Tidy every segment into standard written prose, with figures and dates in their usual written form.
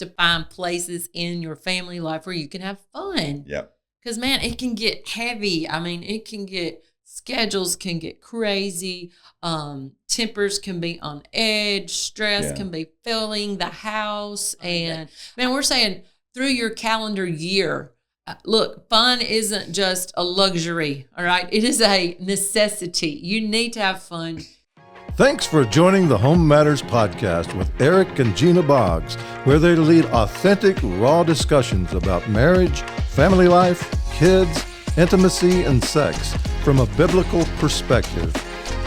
to find places in your family life where you can have fun. Yep. Because, man, it can get heavy. I mean, schedules can get crazy. Tempers can be on edge. Stress can be filling the house. And, man, we're saying through your calendar year, look, fun isn't just a luxury, all right? It is a necessity. You need to have fun. Thanks for joining the Home Matters podcast with Eric and Gina Boggs, where they lead authentic, raw discussions about marriage, family life, kids, intimacy, and sex from a biblical perspective.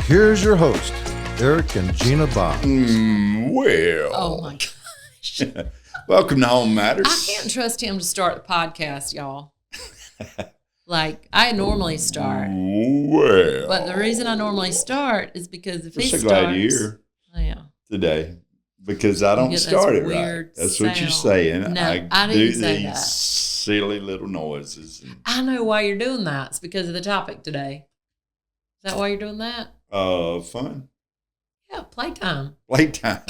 Here's your host, Eric and Gina Boggs. Oh, my gosh. Welcome to Home Matters. I can't trust him to start the podcast, y'all. Like, I normally start. Well. But the reason I normally start is because if he starts. I'm so glad you're here today. Because I don't start it right. That's what you're saying. No, I didn't do say these that. silly little noises. I know why you're doing that. It's because of the topic today. Is that why you're doing that? Fun. Yeah, playtime. Playtime.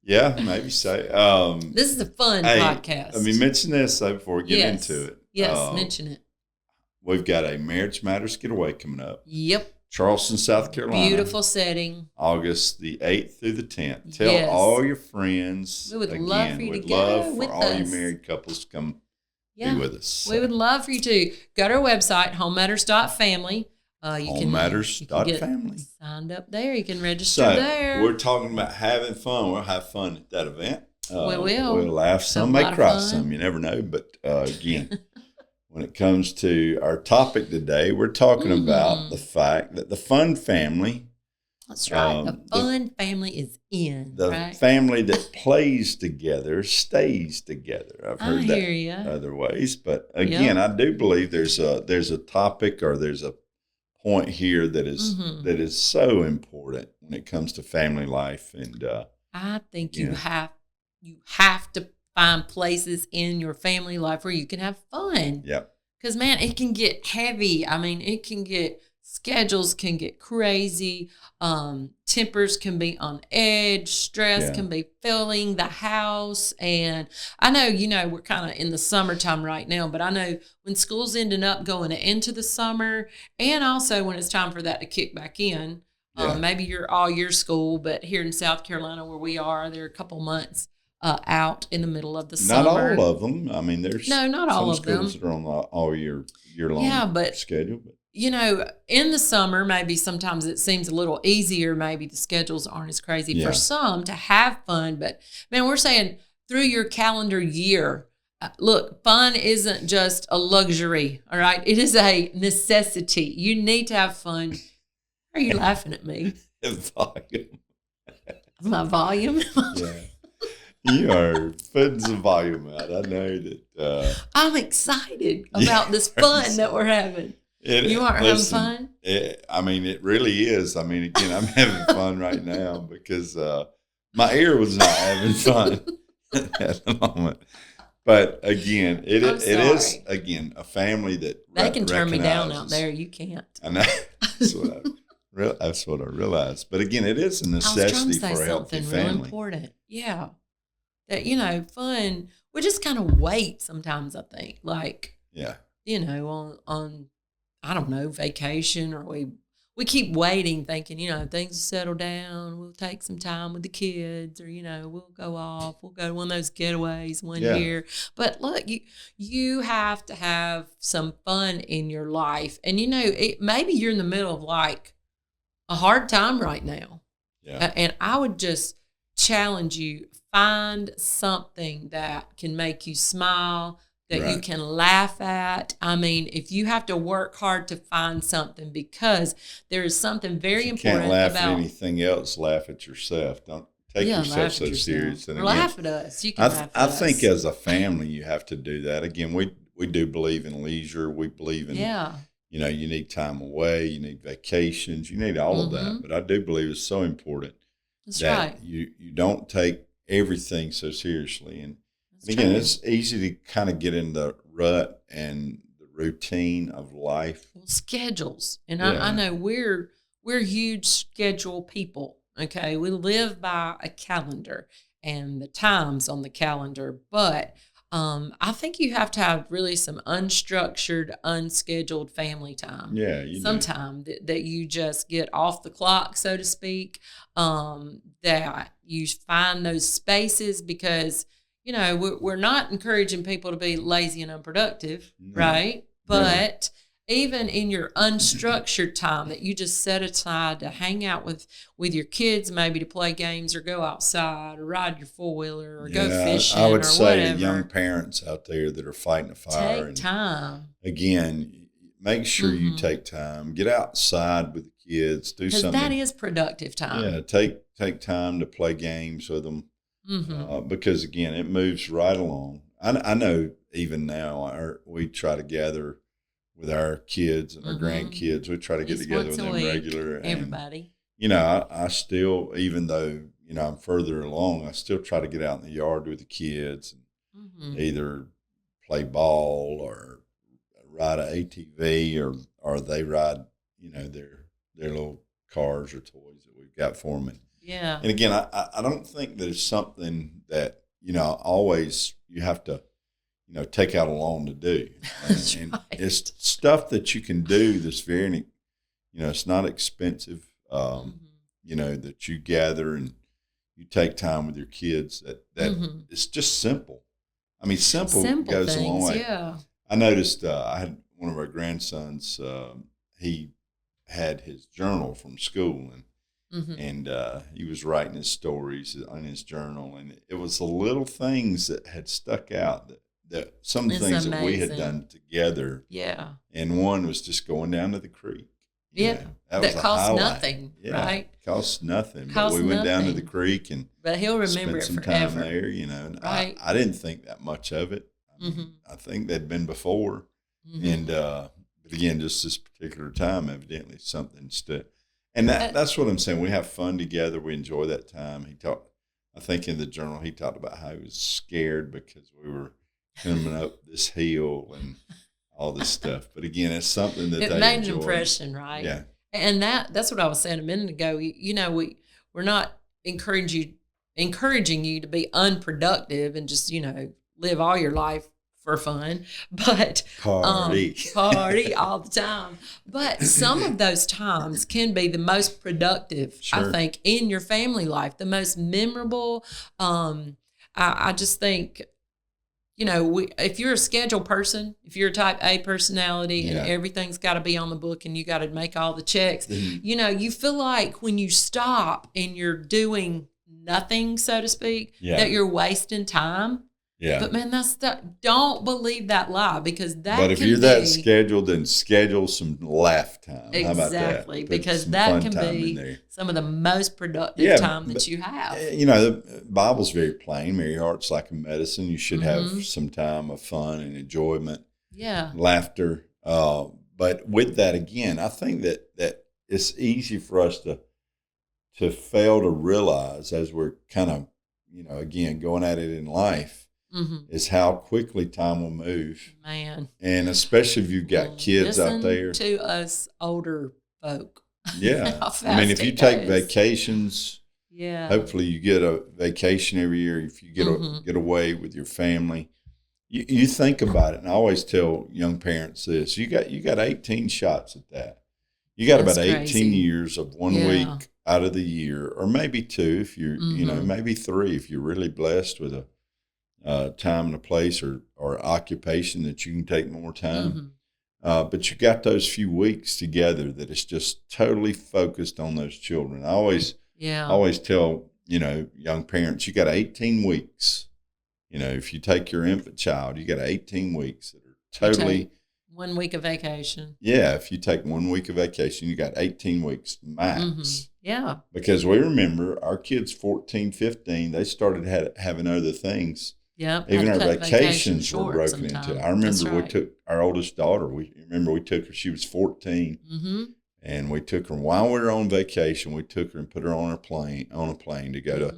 Yeah, maybe so. This is a fun podcast. Let me mention this before we get into it. Yes, mention it. We've got a Marriage Matters getaway coming up. Yep. Charleston, South Carolina. Beautiful setting. August the 8th through the 10th. Tell all your friends. We would love for you to we'd go love with for all us. you married couples to come be with us. So. We would love for you to go to our website, homematters.family. Homematters.family. Signed up there. You can register there. We're talking about having fun. We'll have fun at that event. We will. We'll laugh some, may cry some. You never know. But again, when it comes to our topic today, we're talking about the fact that the fun family. That's right. The fun family is in. The family that plays together stays together. I've heard that other ways. But again, I do believe there's a topic or there's a point here that is so important when it comes to family life. And I think you have to find places in your family life where you can have fun. Yep. Because, man, it can get heavy. I mean, schedules can get crazy. Tempers can be on edge. Stress can be filling the house. And I know, we're kind of in the summertime right now, but I know when school's ending up going into the summer and also when it's time for that to kick back in, maybe you're all year school, but here in South Carolina where we are, there are a couple months out in the middle of the summer. Not all of them. I mean, there's not all of them. Some schools that are on all year long schedule. But in the summer, maybe sometimes it seems a little easier. Maybe the schedules aren't as crazy for some to have fun. But, man, we're saying through your calendar year, look, fun isn't just a luxury, all right? It is a necessity. You need to have fun. Why are you laughing at me? Volume. My volume? Yeah. You are putting some volume out. I know that. I'm excited about this fun that we're having. You aren't having fun? It really is. I mean, again, I'm having fun right now because my ear was not having fun at the moment. But again, it is, again, a family that they can turn me down out there. You can't. I know. That's what I realized. But again, it is a necessity for a healthy family. Real important. Yeah. That, fun. We just kind of wait sometimes, I think. Like, on I don't know, vacation, or we keep waiting thinking, things will settle down. We'll take some time with the kids, or, we'll go off. We'll go to one of those getaways one year. But look, you have to have some fun in your life. And, maybe you're in the middle of like a hard time right now. Yeah. And I would just challenge you, find something that can make you smile, that you can laugh at. I mean, if you have to work hard to find something, because there is something very important about... You can't laugh at anything else, laugh at yourself. Don't take yourself so serious. And laugh at us. You can laugh at us. I think as a family, you have to do that. Again, we do believe in leisure. We believe in, you need time away, you need vacations, you need all of that. But I do believe it's so important that you don't take everything so seriously. And again, it's easy to kind of get in the rut and the routine of life. Well, schedules. And I know we're huge schedule people, okay? We live by a calendar. and the times on the calendar. But I think you have to have really some unstructured, unscheduled family time. Yeah, you sometime that you just get off the clock, so to speak. That you find those spaces, because we're not encouraging people to be lazy and unproductive, right? But even in your unstructured time that you just set aside to hang out with your kids, maybe to play games or go outside or ride your four-wheeler or go fishing, I would say whatever. Young parents out there that are fighting a fire. Take time. Again, make sure you take time. Get outside with the kids. Do something. Because that is productive time. Yeah, take time to play games with them. Because, again, it moves right along. I know even now we try to gather with our kids and our grandkids. We try to get together with them regular. Everybody. And, I still, even though, I'm further along, I still try to get out in the yard with the kids and either play ball or ride an ATV or they ride, their little cars or toys that we've got for them. Yeah. And again, I don't think there's something that, always you have to, take out a loan to do. And right. It's stuff that you can do that's very, it's not expensive, that you gather and you take time with your kids that it's just simple. I mean, simple goes a long way. Yeah. I noticed I had one of our grandsons, he had his journal from school and he was writing his stories in his journal, and it was the little things that had stuck out that some of the things that we had done together. Yeah. And one was just going down to the creek. Yeah. That costs nothing, right? It costs nothing. But we went down to the creek and but he'll remember spent some forever. time there, and right. I didn't think that much of it. I think they'd been before. And but again, just this particular time, evidently something stood. And that's what I'm saying. We have fun together. We enjoy that time. I think in the journal, he talked about how he was scared because we were coming up this hill and all this stuff. But again, it's something that they made enjoy. an impression, right? Yeah. And that's what I was saying a minute ago. We're not encouraging you to be unproductive and just, live all your life for fun, but party all the time. But some of those times can be the most productive, I think, in your family life, the most memorable. I just think, if you're a scheduled person, if you're a type A personality and everything's got to be on the book and you got to make all the checks, you feel like when you stop and you're doing nothing, so to speak, that you're wasting time. Yeah. But man, don't believe that lie, because that But if you're that scheduled, then schedule some laugh time. Exactly. How about that? Because that can be some of the most productive time that you have. The Bible's very plain. Merry heart's like a medicine. You should have some time of fun and enjoyment. Yeah. Laughter. But with that, again, I think that it's easy for us to fail to realize as we're kind of, again, going at it in life, is how quickly time will move. Man. And especially if you've got kids out there. To us older folk. Yeah. If you take vacations, hopefully you get a vacation every year. If you get away with your family, you think about it. And I always tell young parents this, you got 18 shots at that. You got about 18 years of 1 week out of the year, or maybe 2 if you're, maybe 3 if you're really blessed with a time and a place or occupation that you can take more time. But you got those few weeks together that it's just totally focused on those children. I always tell, young parents, you got 18 weeks. If you take your infant child, you got 18 weeks that are totally 1 week of vacation. Yeah. If you take 1 week of vacation, you got 18 weeks max. Yeah. Because we remember our kids, 14, 15, they started having other things. Yep. Even our vacations were broken into. I remember we took our oldest daughter. We took her. She was 14, and we took her while we were on vacation. We took her and put her on a plane to go to.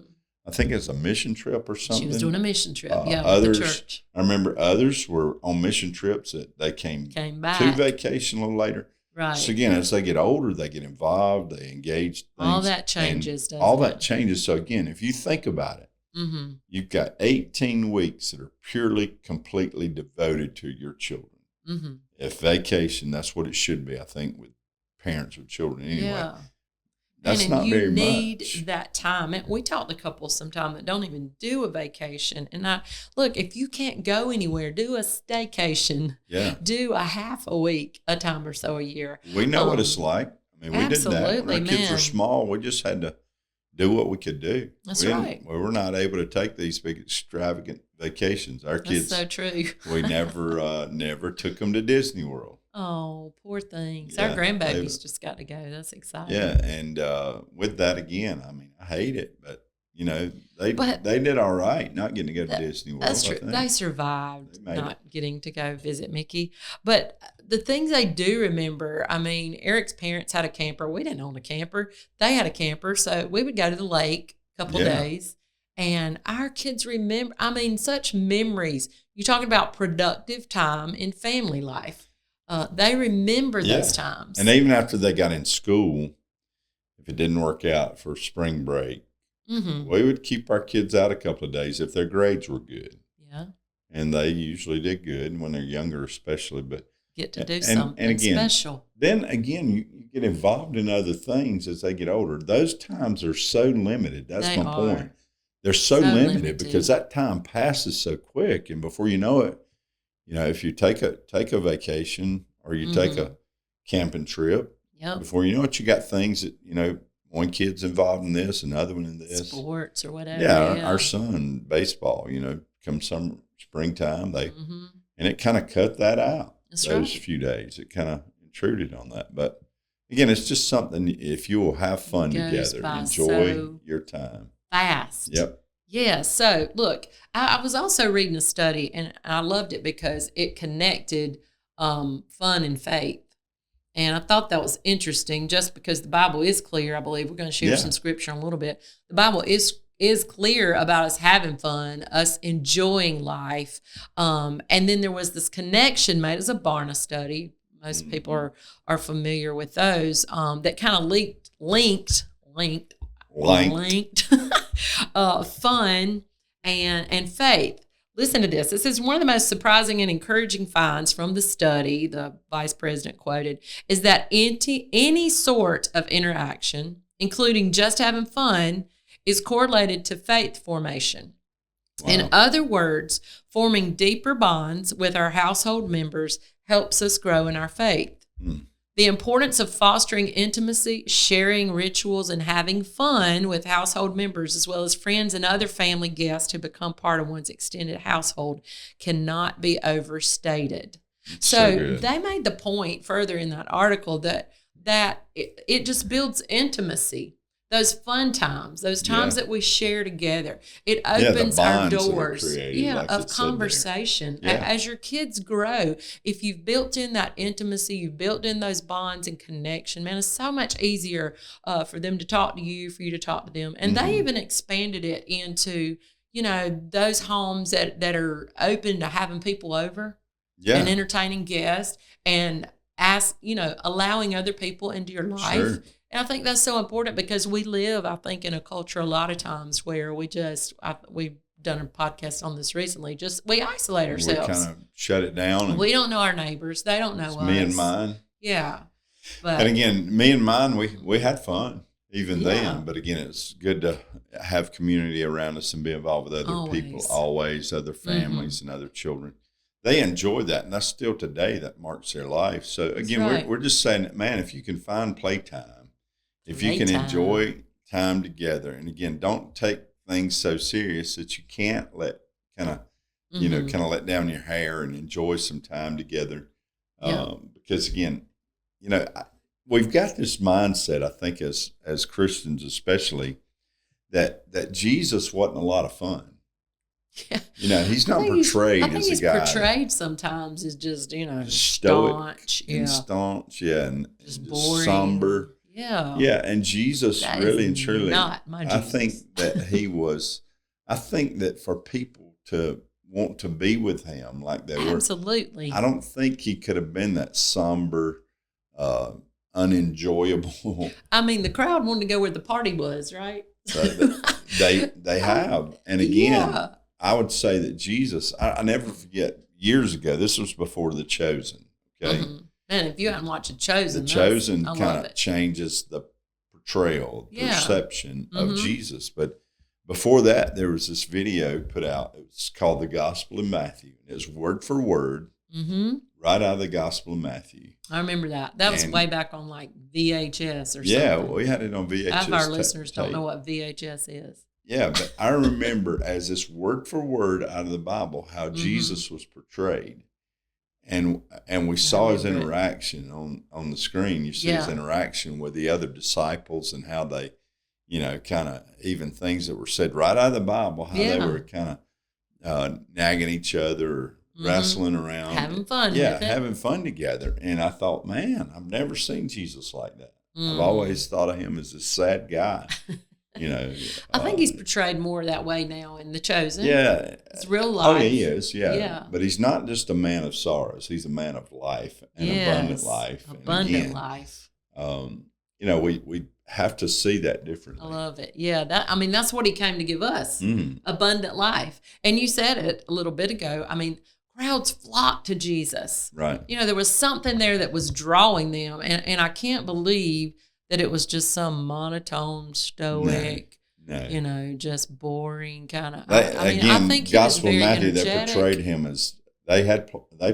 I think it's a mission trip or something. She was doing a mission trip. With others, the church. I remember others were on mission trips that they came back to vacation a little later. Right. So again, as they get older, they get involved, they engage. All that changes. All that changes. So again, if you think about it. Mm-hmm. You've got 18 weeks that are purely, completely devoted to your children. Mm-hmm. If vacation, that's what it should be, I think, with parents with children anyway. Yeah. That's not you very need much. that time. And we talk to couples sometimes that don't even do a vacation. And look, if you can't go anywhere, do a staycation. Yeah. Do a half a week, a time or so a year. We know what it's like. I mean, we did that when our kids were small. We just had to do what we could do. That's right. We were not able to take these big extravagant vacations. Our kids, that's so true. We never took them to Disney World. Oh, poor things. Yeah, our grandbabies just got to go. That's exciting. Yeah, and with that again, I mean, I hate it, but they did all right not getting to go to Disney World. That's true. They survived not getting to go visit Mickey. But the things they do remember, I mean, Eric's parents had a camper. We didn't own a camper. They had a camper, so we would go to the lake a couple days. And our kids remember, I mean, such memories. You're talking about productive time in family life. They remember those times. And even after they got in school, if it didn't work out for spring break, we would keep our kids out a couple of days if their grades were good. Yeah. And they usually did good when they're younger, especially. But get to do something special. Then again, you get involved in other things as they get older. Those times are so limited. That's my point. They're so limited because that time passes so quick. And before you know it, if you take a vacation or you take a camping trip, before you know it, you got things that, one kid's involved in this, another one in this. Sports or whatever. Yeah, our son, baseball, come springtime, and it kind of cut that out. Those few days. It kind of intruded on that. But again, it's just something, if you will have fun together, enjoy your time. Fast. Yep. Yeah. So look, I was also reading a study and I loved it because it connected fun and faith. And I thought that was interesting just because the Bible is clear. I believe we're going to share some scripture in a little bit. The Bible is clear about us having fun, us enjoying life. And then there was this connection made as a Barna study. Most people are familiar with those that kind of linked fun and faith. Listen to this. This is one of the most surprising and encouraging finds from the study, the vice president quoted, is that any sort of interaction, including just having fun, is correlated to faith formation. Wow. In other words, forming deeper bonds with our household members helps us grow in our faith. The importance of fostering intimacy, sharing rituals, and having fun with household members, as well as friends and other family guests who become part of one's extended household, cannot be overstated. So they made the point further in that article that it just builds intimacy. Those fun times, those times that we share together, it opens our doors of conversation. As your kids grow, if you've built in that intimacy, you've built in those bonds and connection, man, it's so much easier for them to talk to you, for you to talk to them. And they even expanded it into, those homes that are open to having people over and entertaining guests and allowing other people into your life. Sure. And I think that's so important because we live, I think, in a culture a lot of times where we've done a podcast on this recently, we isolate ourselves. We kind of shut it down. We don't know our neighbors. They don't know us. Me and mine. Yeah. And again, me and mine, we had fun even then. But again, it's good to have community around us and be involved with other people, always, other families and other children. They enjoy that. And that's still today that marks their life. So again, we're just saying that, man, if you can find playtime, if you can enjoy time together, and again, don't take things so serious that you can't let let down your hair and enjoy some time together. Because again, we've got this mindset, I think, as Christians especially, that Jesus wasn't a lot of fun. Yeah. He's not portrayed as a guy. I think he's portrayed sometimes as just, stoic and staunch, and just boring. Somber. Yeah. Yeah, and Jesus that really and truly, not my Jesus. I think that for people to want to be with him like they were. Absolutely. I don't think he could have been that somber, unenjoyable. I mean, the crowd wanted to go where the party was, right? So they have. And again, I would say that Jesus, I never forget, years ago, this was before The Chosen, okay? Mm-hmm. And if you haven't watched The Chosen, The Chosen kind of changes the portrayal, perception of Jesus. But before that, there was this video put out. It was called The Gospel of Matthew. It was word for word, right out of the Gospel of Matthew. I remember that. That was way back on like VHS or something. Yeah, we had it on VHS. Half our listeners don't know what VHS is. Yeah, but I remember as this word for word out of the Bible how Jesus was portrayed. And we saw his interaction on the screen. You see his interaction with the other disciples and how they, kind of even things that were said right out of the Bible, how they were kind of nagging each other or wrestling around. Having fun. Having fun together. And I thought, man, I've never seen Jesus like that. I've always thought of him as a sad guy. I think he's portrayed more that way now in The Chosen. Yeah. It's real life. Oh, he is, yeah. But he's not just a man of sorrows. He's a man of life and abundant life. Abundant life. We have to see that differently. I love it. Yeah, that's what he came to give us, abundant life. And you said it a little bit ago. Crowds flocked to Jesus. Right. There was something there that was drawing them. And I can't believe that it was just some monotone, stoic, just boring kind of. I think he Gospel was very Matthew energetic. That portrayed him as they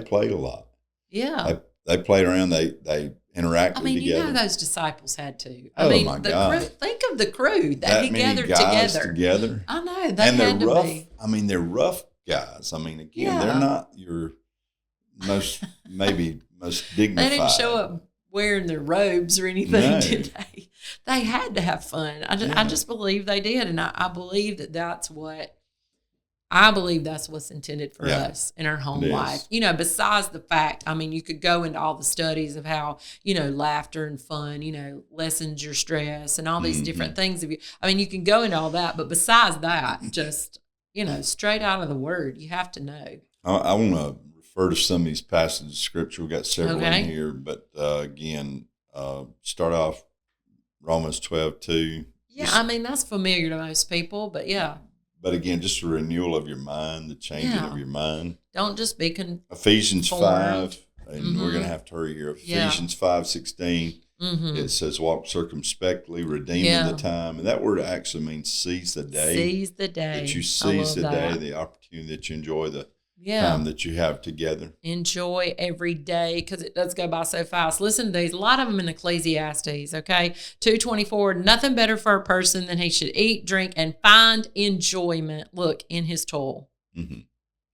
played a lot. Yeah, they played around. They interacted together. Those disciples had to. My God! Think of the crew that he many gathered guys together. I know they and had they're to rough. be. They're rough guys. They're not your most dignified. They didn't show up wearing their robes or anything, did they? They had to have fun. I just believe they did, and I believe that's what's intended for us in our home life. Besides the fact, you could go into all the studies of how laughter and fun, lessens your stress and all these different things. You can go into all that, but besides that, just straight out of the Word, you have to know. I want to refer to some of these passages of Scripture. We've got several in here, but again, start off Romans 12:2. Yeah, that's familiar to most people, but yeah. But again, just a renewal of your mind, the changing of your mind. Don't just be Ephesians 5, and we're going to have to hurry here. Ephesians 5:16. It says, walk circumspectly, redeeming the time. And that word actually means seize the day. Seize the day. That you seize the day, the opportunity that you enjoy the time that you have together. Enjoy every day, because it does go by so fast. Listen to these. A lot of them in Ecclesiastes, okay? 2:24, nothing better for a person than he should eat, drink, and find enjoyment, in his toil.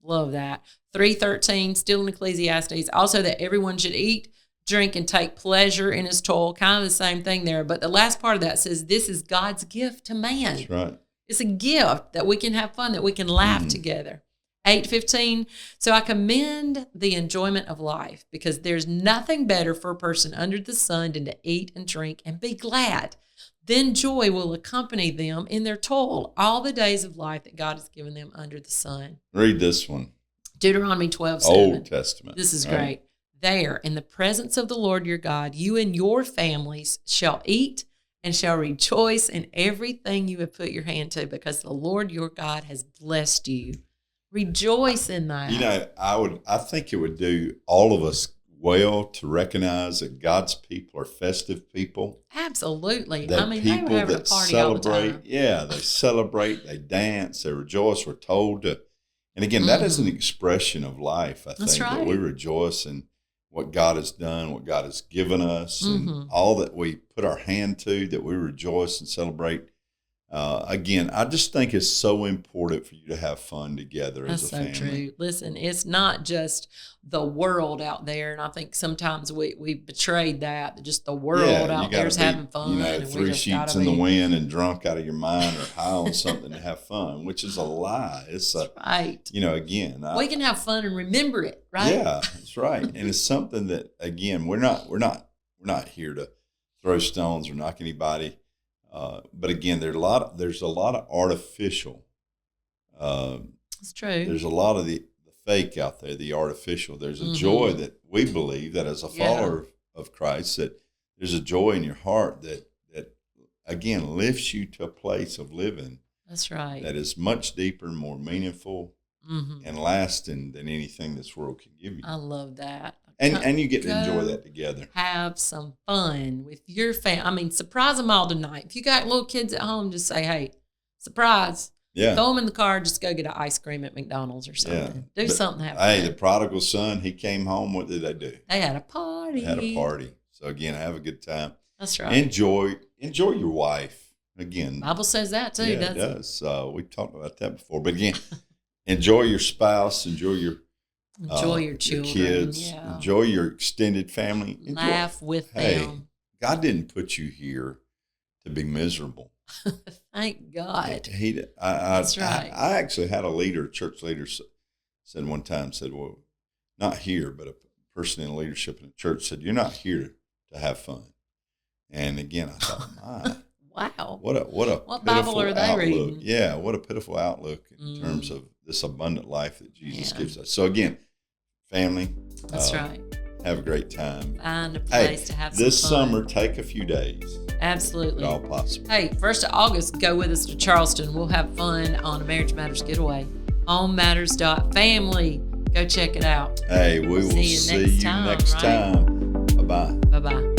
Love that. 3:13, still in Ecclesiastes, also that everyone should eat, drink, and take pleasure in his toil. Kind of the same thing there. But the last part of that says, this is God's gift to man. That's right. It's a gift that we can have fun, that we can laugh together. 8:15, so I commend the enjoyment of life, because there's nothing better for a person under the sun than to eat and drink and be glad. Then joy will accompany them in their toil all the days of life that God has given them under the sun. Read this one. Deuteronomy 12:7. Old Testament. This is great. There, in the presence of the Lord your God, you and your families shall eat and shall rejoice in everything you have put your hand to, because the Lord your God has blessed you. Rejoice in that. I think it would do all of us well to recognize that God's people are festive people. Absolutely. That they were having a party all the time. Yeah, they celebrate, they dance, they rejoice. We're told to, and again, that is an expression of life. I think that we rejoice in what God has done, what God has given us, and all that we put our hand to, that we rejoice and celebrate. Again, I just think it's so important for you to have fun together as a family. That's so true. Listen, it's not just the world out there, and I think sometimes we betrayed that. Just the world out there is having fun. 3 sheets in the wind and drunk out of your mind, or high on something to have fun, which is a lie. It's right. Again, we can have fun and remember it, right? Yeah, that's right. And it's something that, again, we're not here to throw stones or knock anybody. But again, there's a lot of artificial. It's true. There's a lot of the fake out there, the artificial. There's a joy that we believe that as a follower of Christ, that there's a joy in your heart that again, lifts you to a place of living. That's right. That is much deeper, more meaningful, and lasting than anything this world can give you. I love that. And you get to enjoy that together. Have some fun with your family. I mean, surprise them all tonight. If you got little kids at home, just say, hey, surprise. Yeah. Throw them in the car. Just go get an ice cream at McDonald's or something. Do something. Hey, the prodigal son, he came home. What did they do? They had a party. So, again, have a good time. That's right. Enjoy your wife. Again. Bible says that too, doesn't it? Does. We've talked about that before. But, again, enjoy your spouse. Enjoy your children. Your kids. Yeah. Enjoy your extended family. Laugh with them. God didn't put you here to be miserable. Thank God. That's right. I actually had a church leader said one time, well, not here, but a person in leadership in the church said, you're not here to have fun. And again, I thought, wow. What Bible are they outlook. reading? Yeah, what a pitiful outlook in terms of this abundant life that Jesus gives us. So again, family. That's right. Have a great time. Find a place to have some fun. This summer, take a few days. Absolutely. If all possible. Hey, 1st of August, go with us to Charleston. We'll have fun on a Marriage Matters getaway. homematters.family. Go check it out. Hey, we will see you next time. Bye-bye. Bye-bye.